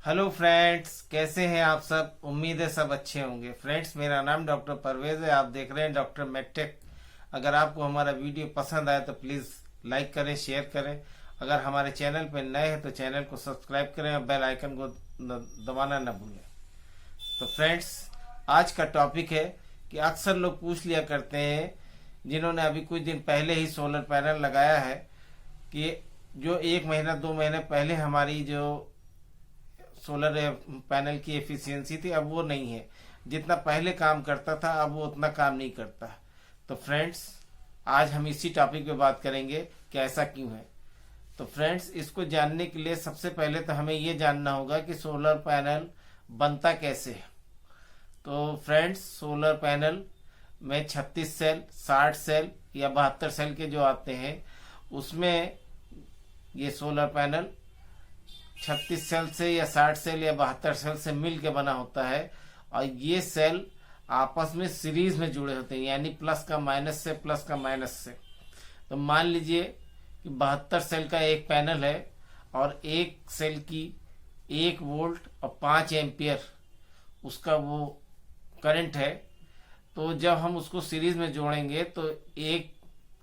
Hello friends, कैसे हैं आप सब। उम्मीद है सब अच्छे होंगे। फ्रेंड्स, मेरा नाम डॉक्टर परवेज है। आप देख रहे हैं डॉक्टर मेडटेक। अगर आपको हमारा वीडियो पसंद आए तो प्लीज़ लाइक करें, शेयर करें। अगर हमारे चैनल पर नए हैं तो चैनल को सब्सक्राइब करें और बेल आइकन को दबाना न भूलें। तो फ्रेंड्स, आज का टॉपिक है कि अक्सर लोग पूछ लिया करते हैं जिन्होंने अभी कुछ दिन पहले ही सोलर पैनल लगाया है कि जो 1 महीना 2 महीने पहले हमारी जो सोलर पैनल की एफिशिएंसी थी अब वो नहीं है। जितना पहले काम करता था अब वो उतना काम नहीं करता। तो फ्रेंड्स, आज हम इसी टॉपिक पे बात करेंगे कि ऐसा क्यों है। तो फ्रेंड्स, इसको जानने के लिए सबसे पहले तो हमें ये जानना होगा कि सोलर पैनल बनता कैसे है। तो फ्रेंड्स, सोलर पैनल में 36 सेल, 60 सेल या 72 सेल के जो आते हैं उसमें ये सोलर पैनल 36 सेल से या 60 सेल या 72 सेल से मिल के बना होता है। और ये सेल आपस में सीरीज में जुड़े होते हैं, यानी प्लस का माइनस से, प्लस का माइनस से। तो मान लीजिए कि 72 सेल का एक पैनल है और एक सेल की 1 वोल्ट और 5 एम्पियर उसका वो करंट है। तो जब हम उसको सीरीज में जोड़ेंगे तो एक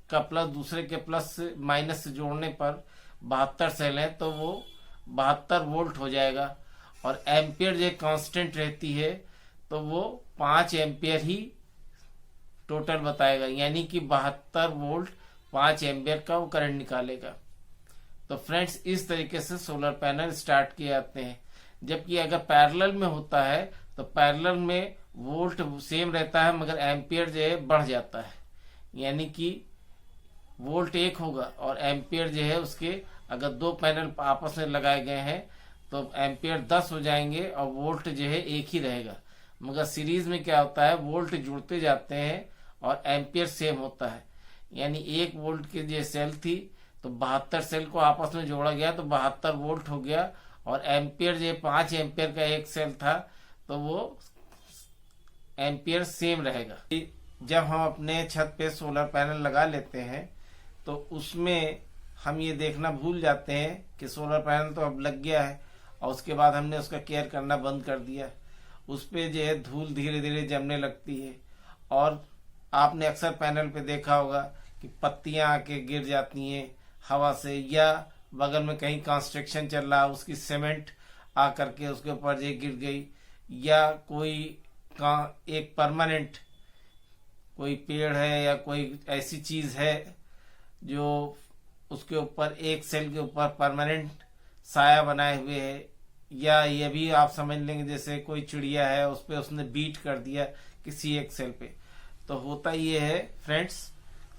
का प्लस दूसरे के प्लस से माइनस से जोड़ने पर 72 सेल है तो वो 72 वोल्ट हो जाएगा। और एम्पियर जो कांस्टेंट रहती है तो वो 5 एम्पियर ही टोटल बताएगा, यानी कि 72 वोल्ट 5 एम्पियर का वो करंट निकालेगा। तो फ्रेंड्स, इस तरीके से सोलर पैनल स्टार्ट किए जाते हैं। जबकि अगर पैरेलल में होता है तो पैरेलल में वोल्ट सेम रहता है मगर एम्पियर जो है बढ़ जाता है, यानी कि वोल्ट एक होगा और एम्पियर जो है उसके, अगर दो पैनल आपस में लगाए गए हैं तो एम्पियर 10 हो जाएंगे और वोल्ट जो है एक ही रहेगा। मगर सीरीज में क्या होता है, वोल्ट जुड़ते जाते हैं और एम्पियर सेम होता है। यानी 1 वोल्ट की जो सेल थी तो 72 सेल को आपस में जोड़ा गया तो 72 वोल्ट हो गया। और एम्पियर जो 5 एम्पियर का एक सेल था तो वो एम्पियर सेम रहेगा। जब हम अपने छत पे सोलर पैनल लगा लेते हैं तो उसमें हम ये देखना भूल जाते हैं कि सोलर पैनल तो अब लग गया है और उसके बाद हमने उसका केयर करना बंद कर दिया। उस पे जो है धूल धीरे धीरे जमने लगती है और आपने अक्सर पैनल पे देखा होगा कि पत्तियां आके गिर जाती हैं हवा से, या बगल में कहीं कंस्ट्रक्शन चल रहा उसकी सीमेंट आ करके उसके ऊपर जो गिर गई, या कोई एक परमानेंट कोई पेड़ है या कोई ऐसी चीज है जो उसके ऊपर एक सेल के ऊपर परमानेंट साया बनाए हुए है। या ये भी आप समझ लेंगे जैसे कोई चिड़िया है उस पर उसने बीट कर दिया किसी एक सेल पे। तो होता ये है फ्रेंड्स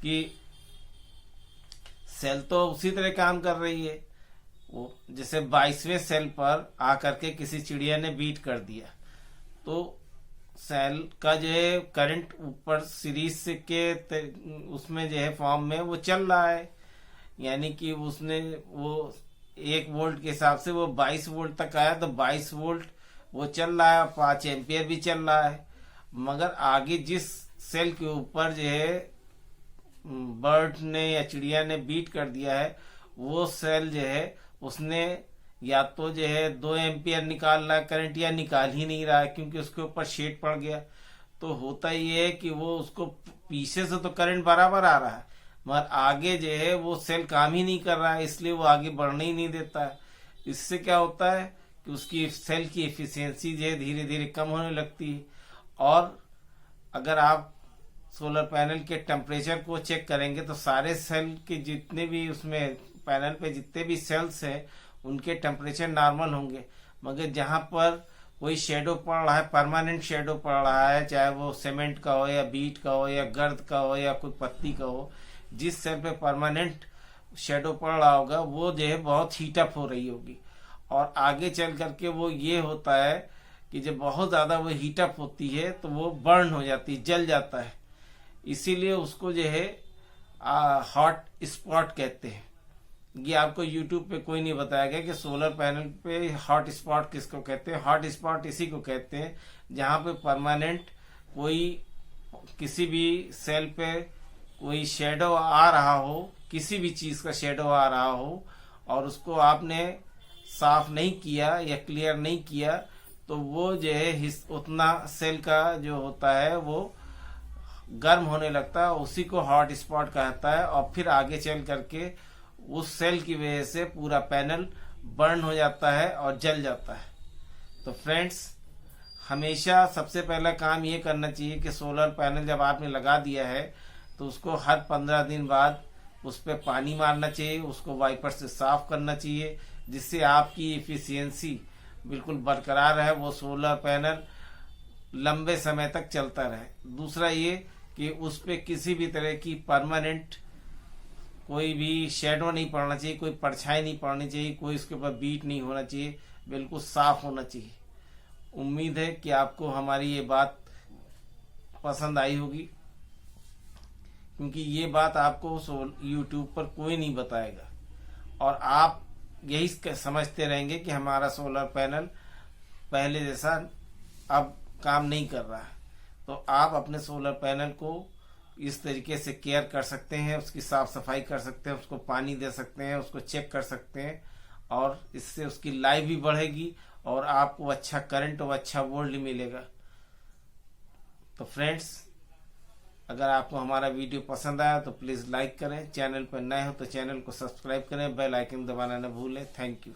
कि सेल तो उसी तरह काम कर रही है। वो जैसे 22वें सेल पर आकर के किसी चिड़िया ने बीट कर दिया तो सेल का जो है करंट ऊपर सीरीज के उसमें जो है फॉर्म में वो चल रहा है, यानी कि उसने वो 1 वोल्ट के हिसाब से वो 22 वोल्ट तक आया तो 22 वोल्ट वो चल रहा है, 5 एम्पियर भी चल रहा है। मगर आगे जिस सेल के ऊपर जो है बर्ड ने या चिड़िया ने बीट कर दिया है वो सेल जो है उसने या तो जो है 2 एम्पियर निकाल रहा है करंट या निकाल ही नहीं रहा है क्योंकि उसके ऊपर शेड पड़ गया। तो होता ये है कि वो उसको पीछे से तो करंट बराबर आ रहा है मगर आगे जो है वो सेल काम ही नहीं कर रहा है, इसलिए वो आगे बढ़ने ही नहीं देता है। इससे क्या होता है कि उसकी सेल की एफिशिएंसी जो है धीरे धीरे कम होने लगती है। और अगर आप सोलर पैनल के टेम्परेचर को चेक करेंगे तो सारे सेल के जितने भी उसमें पैनल पे जितने भी सेल्स हैं उनके टेम्परेचर नॉर्मल होंगे। मगर जहाँ पर कोई शेडो पड़ रहा है, परमानेंट शेडो पड़ रहा है, चाहे वो सीमेंट का हो या बीट का हो या गर्द का हो या कोई पत्ती का हो, जिस सेल पे परमानेंट शेडो पड़ रहा होगा वो जो है बहुत हीटअप हो रही होगी। और आगे चल करके वो ये होता है कि जब बहुत ज्यादा वो हीटअप होती है तो वो बर्न हो जाती है, जल जाता है। इसीलिए उसको जो है हॉट स्पॉट कहते हैं। ये आपको यूट्यूब पे कोई नहीं बताएगा कि सोलर पैनल पे हॉट स्पॉट किसको कहते हैं। हॉट स्पॉट इसी को कहते हैं जहाँ पे परमानेंट कोई किसी भी सेल पे कोई शेडो आ रहा हो, किसी भी चीज का शेडो आ रहा हो और उसको आपने साफ नहीं किया या क्लियर नहीं किया तो वो जो है उतना सेल का जो होता है वो गर्म होने लगता है, उसी को हॉट स्पॉट कहता है। और फिर आगे चल करके उस सेल की वजह से पूरा पैनल बर्न हो जाता है और जल जाता है। तो फ्रेंड्स, हमेशा सबसे पहला काम ये करना चाहिए कि सोलर पैनल जब आपने लगा दिया है तो उसको हर 15 दिन बाद उस पर पानी मारना चाहिए, उसको वाइपर से साफ करना चाहिए, जिससे आपकी इफिशियंसी बिल्कुल बरकरार रहे, वो सोलर पैनल लंबे समय तक चलता रहे। दूसरा ये कि उस पर किसी भी तरह की परमानेंट कोई भी शेडो नहीं पड़ना चाहिए, कोई परछाई नहीं पड़नी चाहिए, कोई उसके ऊपर बीट नहीं होना चाहिए, बिल्कुल साफ होना चाहिए। उम्मीद है कि आपको हमारी ये बात पसंद आई होगी, क्योंकि ये बात आपको यूट्यूब पर कोई नहीं बताएगा और आप यही समझते रहेंगे कि हमारा सोलर पैनल पहले जैसा अब काम नहीं कर रहा है। तो आप अपने सोलर पैनल को इस तरीके से केयर कर सकते हैं, उसकी साफ सफाई कर सकते हैं, उसको पानी दे सकते हैं, उसको चेक कर सकते हैं, और इससे उसकी लाइफ भी बढ़ेगी और आपको अच्छा करंट और अच्छा वोल्ट मिलेगा। तो फ्रेंड्स, अगर आपको हमारा वीडियो पसंद आया तो प्लीज़ लाइक करें, चैनल पर नए हो तो चैनल को सब्सक्राइब करें, बेल आइकन दबाना न भूलें। Thank you.